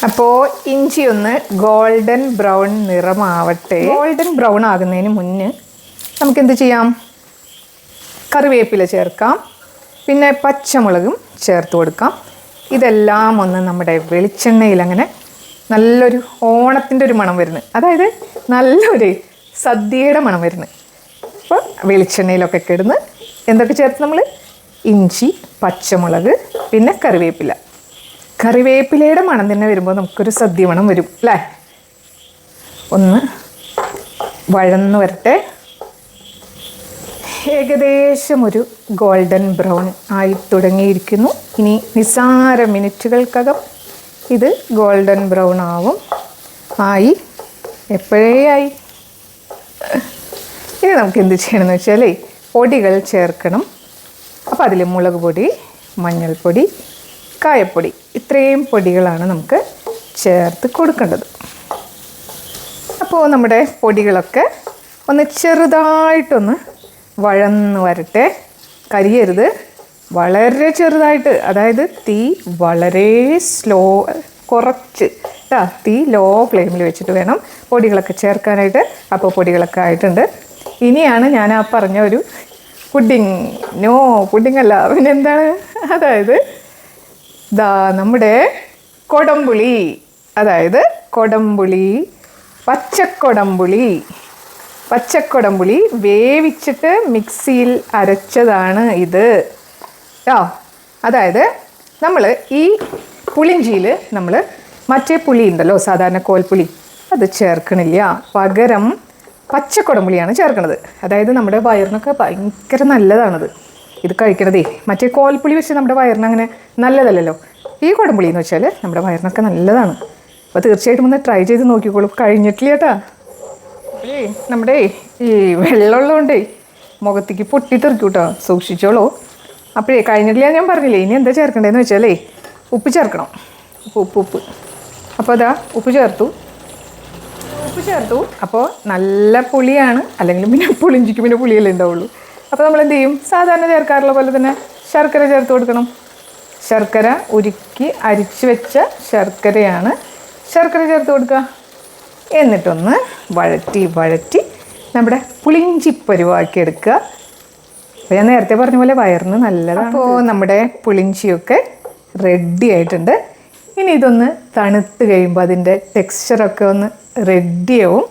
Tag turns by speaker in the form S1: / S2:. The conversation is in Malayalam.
S1: അപ്പോൾ ഇഞ്ചി ഒന്ന് ഗോൾഡൻ ബ്രൗൺ നിറമാവട്ടെ. ഗോൾഡൻ ബ്രൗൺ ആകുന്നതിന് മുന്നേ നമുക്കെന്ത് ചെയ്യാം? കറിവേപ്പില ചേർക്കാം, പിന്നെ പച്ചമുളകും ചേർത്ത് കൊടുക്കാം. ഇതെല്ലാം ഒന്ന് നമ്മുടെ വെളിച്ചെണ്ണയിൽ അങ്ങനെ നല്ലൊരു ഓണത്തിൻ്റെ ഒരു മണം വരുന്നത്, അതായത് നല്ലൊരു സദ്യയുടെ മണം വരുന്നത്. അപ്പോൾ വെളിച്ചെണ്ണയിലൊക്കെ കിടന്ന് എന്തൊക്കെ ചേർത്ത് നമ്മൾ? ഇഞ്ചി, പച്ചമുളക്, പിന്നെ കറിവേപ്പില. കറിവേപ്പിലയുടെ മണം തന്നെ വരുമ്പോൾ നമുക്കൊരു സദ്യ മണം വരും അല്ലേ? ഒന്ന് വഴന്ന് വരട്ടെ. ഏകദേശം ഒരു ഗോൾഡൻ ബ്രൗൺ ആയി തുടങ്ങിയിരിക്കുന്നു. ഇനി നിസ്സാര മിനിറ്റുകൾക്കകം ഇത് ഗോൾഡൻ ബ്രൗൺ ആവും. ആയി, എപ്പോഴേ ആയി. ഇനി നമുക്ക് എന്ത് ചെയ്യണമെന്ന് വെച്ചാൽ പൊടികൾ ചേർക്കണം. അപ്പോൾ അതിൽ മുളക് പൊടി, മഞ്ഞൾപ്പൊടി, കായപ്പൊടി, ഇത്രയും പൊടികളാണ് നമുക്ക് ചേർത്ത് കൊടുക്കേണ്ടത്. അപ്പോൾ നമ്മുടെ പൊടികളൊക്കെ ഒന്ന് ചെറുതായിട്ടൊന്ന് വഴന്ന് വരട്ടെ. കരിയരുത്, വളരെ ചെറുതായിട്ട്, അതായത് തീ വളരെ കുറച്ച് തീ ലോ ഫ്ലെയിമിൽ വെച്ചിട്ട് വേണം പൊടികളൊക്കെ ചേർക്കാനായിട്ട്. അപ്പോൾ പൊടികളൊക്കെ ആയിട്ടുണ്ട്. ഇനിയാണ് ഞാൻ ആ പറഞ്ഞ ഒരു പുഡിംഗ് അല്ല, പിന്നെ എന്താണ്, അതായത് നമ്മുടെ കൊടംപുളി, അതായത് പച്ചക്കൊടംപുളി വേവിച്ചിട്ട് മിക്സിയിൽ അരച്ചതാണ് ഇത് കേട്ടോ. അതായത് നമ്മൾ ഈ പുളിഞ്ചിയിൽ നമ്മൾ മറ്റേ പുളി ഉണ്ടല്ലോ, സാധാരണ കോൽപ്പുളി, അത് ചേർക്കണില്ല. പകരം പച്ചക്കൊടംപുളിയാണ് ചേർക്കണത്. അതായത് നമ്മുടെ വയറിനൊക്കെ ഭയങ്കര നല്ലതാണത് ഇത് കഴിക്കണതേ. മറ്റേ കോൽപ്പുളി വെച്ച് നമ്മുടെ വയറിന് അങ്ങനെ നല്ലതല്ലല്ലോ. ഈ കൊടംപുളി എന്ന് വെച്ചാൽ നമ്മുടെ വയറിനൊക്കെ നല്ലതാണ്. അപ്പോൾ തീർച്ചയായിട്ടും ഒന്ന് ട്രൈ ചെയ്ത് നോക്കിക്കോളൂ. കഴിഞ്ഞിട്ടില്ല കേട്ടാ. നമ്മുടെ ഈ വെള്ളമുള്ളതുകൊണ്ടേ മുഖത്തേക്ക് പൊട്ടിത്തെറിക്കും കേട്ടോ, സൂക്ഷിച്ചോളൂ. അപ്പോഴേ കഴിഞ്ഞിട്ടില്ല ഞാൻ പറഞ്ഞില്ലേ. ഇനി എന്താ ചേർക്കണ്ടേന്ന് വെച്ചാലേ ഉപ്പ് ചേർക്കണം. ഉപ്പ്. അപ്പോൾ അതാ ഉപ്പ് ചേർത്തു. അപ്പോൾ നല്ല പുളിയാണ്, അല്ലെങ്കിൽ പിന്നെ പുളിഞ്ചിക്ക് പിന്നെ പുളിയല്ലേ ഉണ്ടാവുള്ളൂ. അപ്പോൾ നമ്മൾ എന്ത് ചെയ്യും? സാധാരണ ചേർക്കാറുള്ള പോലെ തന്നെ ശർക്കര ചേർത്ത് കൊടുക്കണം. ശർക്കര ഉരുക്കി അരിച്ച് വെച്ച ശർക്കരയാണ്. ശർക്കര ചേർത്ത് കൊടുക്കുക. എന്നിട്ടൊന്ന് വഴറ്റി നമ്മുടെ പുളിഞ്ചി പരുവാക്കി എടുക്കുക. അപ്പോൾ ഞാൻ നേരത്തെ പറഞ്ഞ പോലെ വയറിന് നല്ലതാണ്. അപ്പോൾ നമ്മുടെ പുളിഞ്ചിയൊക്കെ റെഡി ആയിട്ടുണ്ട്. ഇനി ഇതൊന്ന് തണുത്ത് കഴിയുമ്പോൾ അതിൻ്റെ ടെക്സ്ചറൊക്കെ ഒന്ന് റെഡിയാവും.